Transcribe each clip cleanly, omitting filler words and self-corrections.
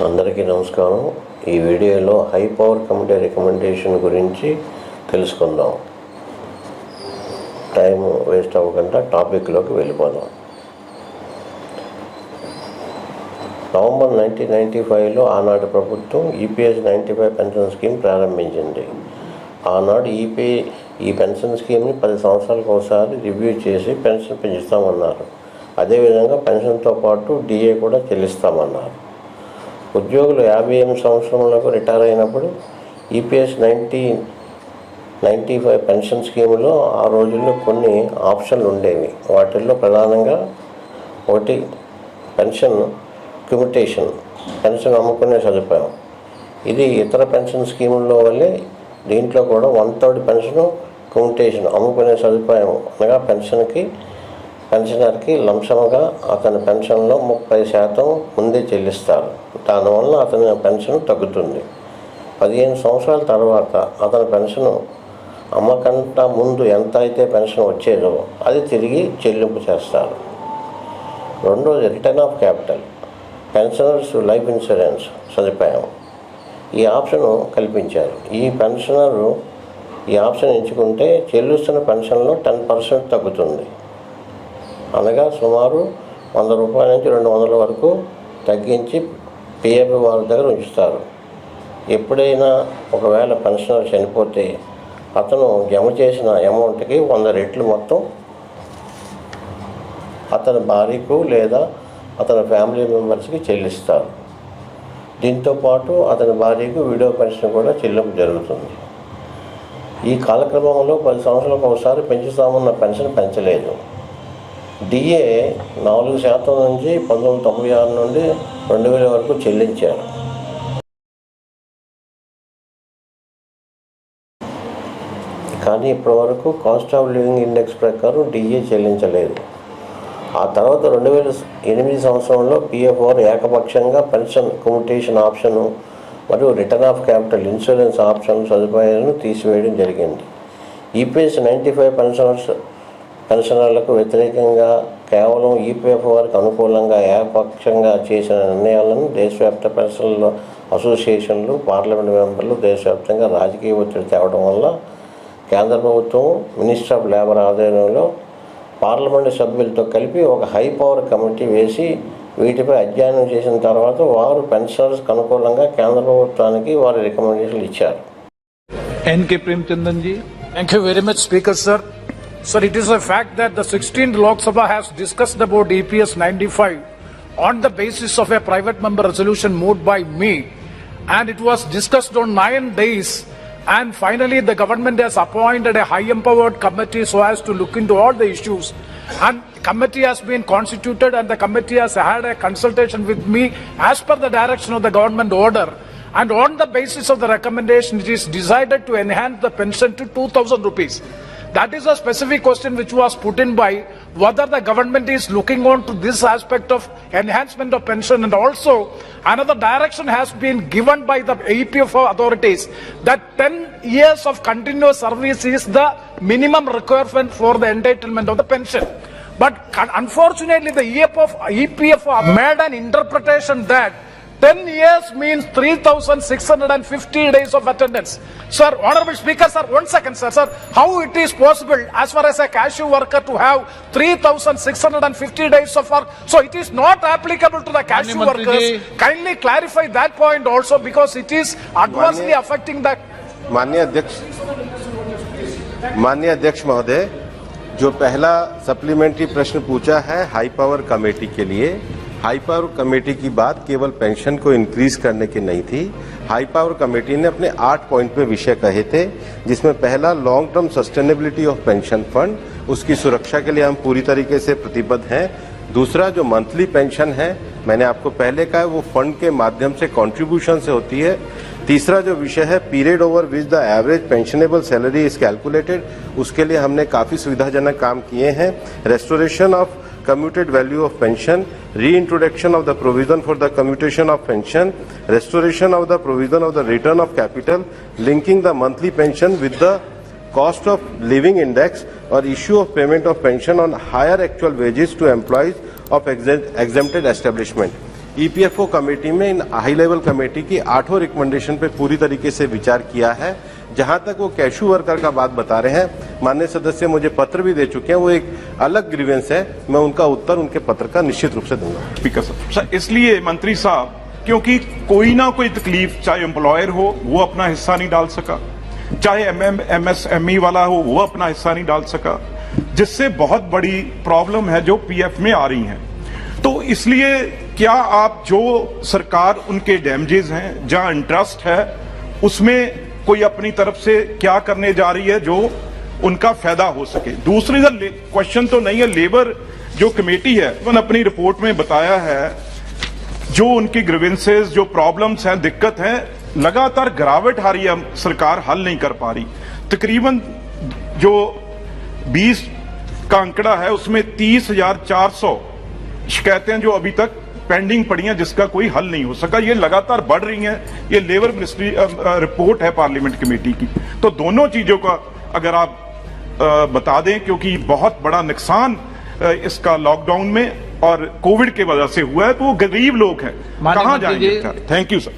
అందరికీ నమస్కారం. ఈ వీడియోలో హై పవర్ కమిటీ రికమెండేషన్ గురించి తెలుసుకుందాం. టైం వేస్ట్ అవ్వకుండా టాపిక్లోకి వెళ్ళిపోదాం. నవంబర్ 1995లో ఆనాటి ప్రభుత్వం ఈపీఎస్ 95 పెన్షన్ స్కీమ్ ప్రారంభించింది. ఆనాడు ఈ పెన్షన్ స్కీమ్ని 10 సంవత్సరాలకు ఒకసారి రివ్యూ చేసి పెన్షన్ పెంచుతామన్నారు. అదేవిధంగా పెన్షన్తో పాటు డిఏ కూడా చెల్లిస్తామన్నారు. ఉద్యోగులు 58 సంవత్సరాలకు రిటైర్ అయినప్పుడు ఈపీఎస్ 95 పెన్షన్ స్కీములో ఆ రోజుల్లో కొన్ని ఆప్షన్లు ఉండేవి. వాటిల్లో ప్రధానంగా ఒకటి పెన్షన్ క్యుముటేషన్, పెన్షన్ అమ్ముకునే సదుపాయం. ఇది ఇతర పెన్షన్ స్కీముల్లో వల్లే దీంట్లో కూడా 1/3 పెన్షన్ క్యుముటేషన్, అమ్ముకునే సదుపాయం అనగా పెన్షనర్కి లంసంగా అతని పెన్షన్లో 30% ముందే చెల్లిస్తారు. దానివల్ల అతని పెన్షన్ తగ్గుతుంది. 15 సంవత్సరాల తర్వాత అతని పెన్షన్ అమ్మకంట ముందు ఎంత అయితే పెన్షన్ వచ్చేదో అది తిరిగి చెల్లింపు చేస్తారు. రెండోది return of capital, pensioners life insurance సదుపాయం. ఈ ఆప్షన్ కల్పించారు. ఈ పెన్షనరు ఈ ఆప్షన్ ఎంచుకుంటే చెల్లిస్తున్న పెన్షన్లో 10% తగ్గుతుంది. అనగా సుమారు 100 రూపాయల నుంచి 200 వరకు తగ్గించి పిఎఫ్ వారి దగ్గర ఉంచుతారు. ఎప్పుడైనా ఒకవేళ పెన్షనర్ చనిపోతే అతను జమ చేసిన అమౌంట్కి 100 రెట్లు మొత్తం అతని భార్యకు లేదా అతని ఫ్యామిలీ మెంబర్స్కి చెల్లిస్తారు. దీంతోపాటు అతని భార్యకు విడో పెన్షన్ కూడా చెల్లింపు జరుగుతుంది. ఈ కాలక్రమంలో 10 సంవత్సరాలకు ఒకసారి పెంచుతామన్న పెన్షన్ పెంచలేదు. డిఏ 4% నుంచి 1996 నుండి 2000 వరకు చెల్లించారు. కానీ ఇప్పటివరకు కాస్ట్ ఆఫ్ లివింగ్ ఇండెక్స్ ప్రకారం డిఏ చెల్లించలేదు. ఆ తర్వాత 2008 సంవత్సరంలో పిఎఫ్ఆర్ ఏకపక్షంగా పెన్షన్ క్యుముటేషన్ ఆప్షను మరియు return of capital insurance option సదుపాయాలను తీసివేయడం జరిగింది. ఈపీఎస్ 95 పెన్షనర్లకు వ్యతిరేకంగా కేవలం ఈపీఎఫ్ఆర్కి అనుకూలంగా ఏకపక్షంగా చేసిన నిర్ణయాలను దేశవ్యాప్త పెన్షన్ల అసోసియేషన్లు, పార్లమెంట్ మెంబర్లు దేశవ్యాప్తంగా రాజకీయ ఒత్తిడి తేవడం వల్ల కేంద్ర ప్రభుత్వం మినిస్టర్ ఆఫ్ లేబర్ ఆధ్వర్యంలో పార్లమెంటు సభ్యులతో కలిపి ఒక హై పవర్ కమిటీ వేసి వీటిపై అధ్యయనం చేసిన తర్వాత వారు పెన్షనర్స్కి అనుకూలంగా కేంద్ర ప్రభుత్వానికి వారి రికమెండేషన్లు ఇచ్చారు. N.K. Premchandan ji. Thank you very much, Speaker sir. Sir, it is a fact that the 16th Lok Sabha has discussed about EPS 95 on the basis of a private member resolution moved by me, and it was discussed on 9 days, and finally the government has appointed a high empowered committee so as to look into all the issues, and committee has been constituted and the committee has had a consultation with me as per the direction of the government order, and on the basis of the recommendation it is decided to enhance the pension to 2,000 rupees. That is a specific question which was put in by whether the government is looking on to this aspect of enhancement of pension, and also another direction has been given by the EPFO authorities that 10 years of continuous service is the minimum requirement for the entitlement of the pension. But unfortunately the EPFO made an interpretation that 10 years means 3,650 days of attendance. Sir, Honorable Speaker, sir, 1 second, sir. How it is possible as far as a cashew worker to have 3,650 days of work? So it is not applicable to the cashew workers. Kindly clarify that point also, because it is adversely affecting the... माननीय अध्यक्ष महोदय, जो पहला supplementary प्रश्न पूछा है high power committee के लिए, हाई पावर कमेटी की बात केवल पेंशन को इंक्रीज करने की नहीं थी. हाई पावर कमेटी ने अपने 8 पॉइंट पे विषय कहे थे, जिसमें पहला long term sustainability of pension fund, उसकी सुरक्षा के लिए हम पूरी तरीके से प्रतिबद्ध हैं. दूसरा जो मंथली पेंशन है, मैंने आपको पहले कहा वो फंड के माध्यम से कंट्रीब्यूशन से होती है. तीसरा जो विषय है period over which the average pensionable salary is calculated, उसके लिए हमने काफी सुविधाजनक काम किए हैं. Restoration of commuted value of pension, reintroduction of the provision for the commutation of pension, restoration of the provision of the return of capital, linking the monthly pension with the cost of living index, or issue of payment of pension on higher actual wages to employees of exempted establishment. EPFO committee में इन high level committee की 8 recommendation पे पूरी तरीके से विचार किया है। जहां तक वो कैशू वर्कर का बात बता रहे हैं, माननीय सदस्य मुझे पत्र भी दे चुके हैं, वो एक अलग ग्रीवेंस है, मैं उनका उत्तर उनके पत्र का निश्चित रूप से दूंगा। स्पीकर साहब, इसलिए मंत्री साहब, क्योंकि कोई ना कोई तकलीफ, चाहे एम्प्लॉयर हो वो अपना हिस्सा नहीं डाल सका, चाहे एमएसएमई वाला हो वो अपना हिस्सा नहीं डाल सका, जिससे बहुत बड़ी प्रॉब्लम है जो पीएफ में आ रही है। तो इसलिए क्या आप जो सरकार उनके डैमेजेस हैं, जहां इंटरेस्ट है, उसमें कोई अपनी तरफ से क्या करने जा रही है जो उनका फायदा हो सके। दूसरी क्वेश्चन तो नहीं है, लेबर जो कमेटी है उन्होंने अपनी रिपोर्ट में बताया है जो उनकी ग्रीवेंसेस, जो प्रॉब्लम्स हैं, दिक्कत है, लगातार गिरावट आ रही है, सरकार हल नहीं कर पा रही। तकरीबन जो 20 का आंकड़ा है उसमें 30,400 शिकायतें जो अभी तक पेंडिंग पड़ी हैं, जिसका कोई हल नहीं हो सका। ये लगातार बढ़ रही हैं, ये लेबर मिनिस्ट्री रिपोर्ट है पार्लियामेंट कमेटी की। तो दोनों चीजों का अगर आप बता दें, क्योंकि बहुत बड़ा नुकसान इसका लॉकडाउन में और कोविड के वजह से हुआ है, तो वो गरीब लोग हैं, कहां जाएंगे? Thank you sir.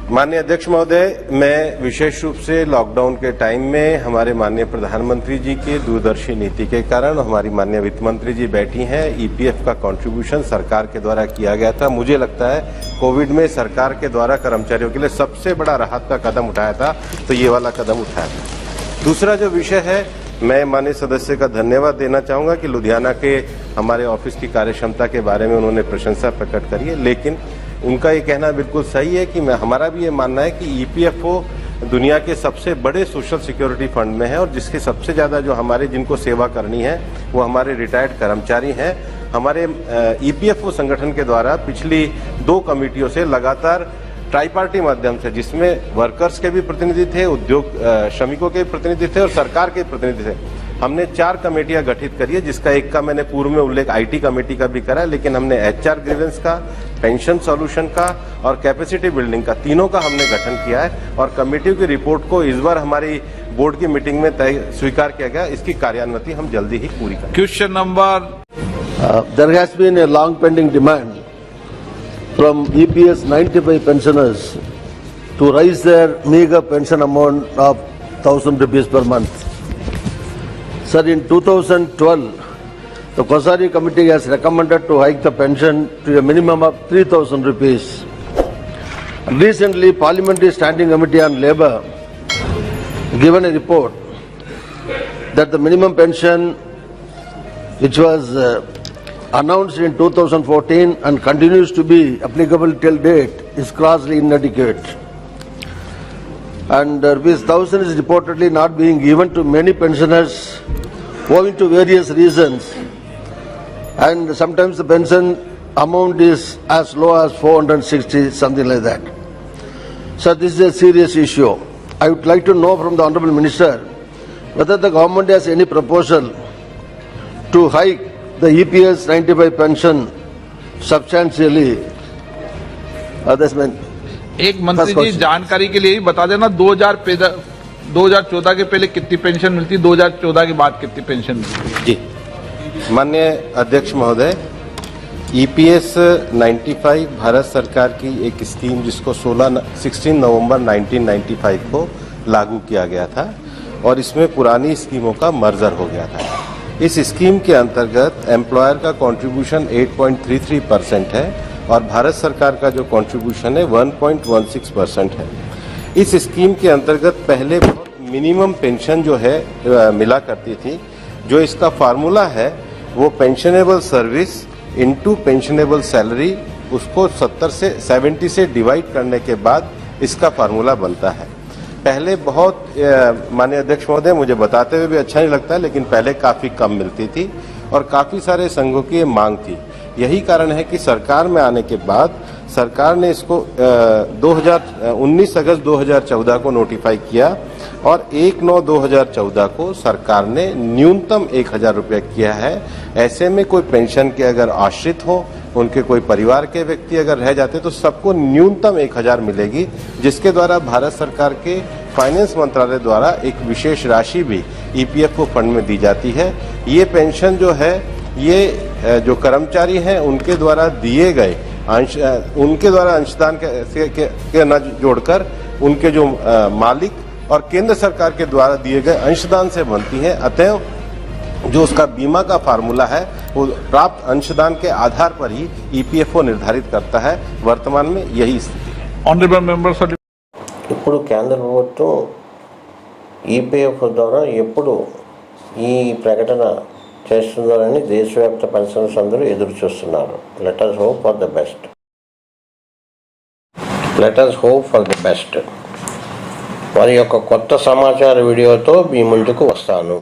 माननीय अध्यक्ष महोदय, मैं विशेष रूप से लॉकडाउन के टाइम में हमारे माननीय प्रधानमंत्री जी की दूरदर्शी नीति के कारण हमारी माननीय वित्त मंत्री जी बैठी हैं, ईपीएफ का कंट्रीब्यूशन सरकार के द्वारा किया गया था। मुझे लगता है कोविड में सरकार के द्वारा कर्मचारियों के लिए सबसे बड़ा राहत का कदम उठाया था, तो ये वाला कदम उठाया था। दूसरा जो विषय है, मैं माननीय सदस्य का धन्यवाद देना चाहूंगा कि लुधियाना के हमारे ऑफिस की कार्यक्षमता के बारे में उन्होंने प्रशंसा प्रकट करी है, लेकिन उनका ये कहना बिल्कुल सही है कि हमारा भी ये मानना है कि ईपीएफओ दुनिया के सबसे बड़े सोशल सिक्योरिटी फंड में है और जिसके सबसे ज्यादा जो हमारे जिनको सेवा करनी है वो हमारे रिटायर्ड कर्मचारी हैं। हमारे ईपीएफओ संगठन के द्वारा पिछली 2 कमेटियों से लगातार ट्राईपार्टी माध्यम से, जिसमें वर्कर्स के भी प्रतिनिधि थे, उद्योग श्रमिकों के प्रतिनिधि थे और सरकार के प्रतिनिधि थे, हमने 4 कमेटियां गठित करी है, जिसका एक का मैंने पूर्व में उल्लेख आईटी कमेटी का भी करा है, लेकिन हमने एचआर ग्रीवेंस का, पेंशन सॉल्यूशन का और कैपेसिटी बिल्डिंग का, तीनों का हमने गठन किया है और कमेटियों की रिपोर्ट को इस बार हमारी बोर्ड की मीटिंग में तय स्वीकार किया गया। इसकी कार्यान्वयन हम जल्दी ही पूरी करेंगे। Question number There has been a long pending demand from EPS 95 pensioners to raise their meager pension amount of 1,000 rupees per month. Sir, in 2012, the Kosari committee has recommended to hike the pension to a minimum of 3,000 rupees. Recently, Parliamentary Standing Committee on Labour given a report that the minimum pension which was announced in 2014 and continues to be applicable till date is grossly inadequate. And rupees 1,000 is reportedly not being given to many pensioners owing to various reasons. And sometimes the pension amount is as low as 460, something like that. So this is a serious issue. I would like to know from the Honourable Minister whether the government has any proposal to hike the EPS 95 pension substantially. That's my एक मंत्री जी जानकारी के लिए ही बता देना, 2014 के पहले कितनी पेंशन मिलती, 2014 के बाद कितनी पेंशन मिलती? जी, माननीय अध्यक्ष महोदय, ईपीएस 95 भारत सरकार की एक स्कीम जिसको 16 नवंबर 1995 को लागू किया गया था और इसमें पुरानी स्कीमों का मर्जर हो गया था। इस स्कीम के अंतर्गत एम्प्लॉयर का कंट्रीब्यूशन 8.33% है और भारत सरकार का जो कंट्रीब्यूशन है 1.16% है। इस स्कीम के अंतर्गत पहले बहुत मिनिमम पेंशन जो है मिला करती थी। जो इसका फार्मूला है वो pensionable service into pensionable salary, उसको 70 से डिवाइड करने के बाद इसका फार्मूला बनता है। पहले बहुत माननीय अध्यक्ष महोदय, मुझे बताते हुए भी अच्छा नहीं लगता, लेकिन पहले काफी कम मिलती थी और काफी सारे संघों की मांग थी। यही कारण है कि सरकार में आने के बाद सरकार ने इसको 19 अगस्त 2014 को नोटिफाई किया और 1/9/2014 को सरकार ने न्यूनतम 1,000 रुपया किया है। ऐसे में कोई पेंशन के अगर आश्रित हो, उनके कोई परिवार के व्यक्ति अगर रह जाते तो सबको न्यूनतम 1,000 मिलेगी, जिसके द्वारा भारत सरकार के फाइनेंस मंत्रालय द्वारा एक विशेष राशि भी ईपीएफओ फंड में दी जाती है। ये पेंशन जो है, ये जो कर्मचारी हैं उनके द्वारा दिए गए उनके द्वारा अंशदान के न जोड़कर उनके जो मालिक और केंद्र सरकार के द्वारा दिए गए अंशदान से बनती हैं। अतएव जो उसका बीमा का फार्मूला है वो प्राप्त अंशदान के आधार पर ही ईपीएफओ निर्धारित करता है। वर्तमान में यही स्थिति है। ऑनरेबल मेंबर्स, ఇప్పుడు కేంద్ర ప్రభుత్వం ఈపీఎఫ్ ద్వారా ఎప్పుడు ఈ ప్రకటన చేస్తుందని దేశవ్యాప్త పెన్షనర్స్ అందరూ ఎదురు చూస్తున్నారు. Let us hope for the best. Let us hope for the best. వారి యొక్క కొత్త సమాచార వీడియోతో మీ ముందుకు వస్తాను.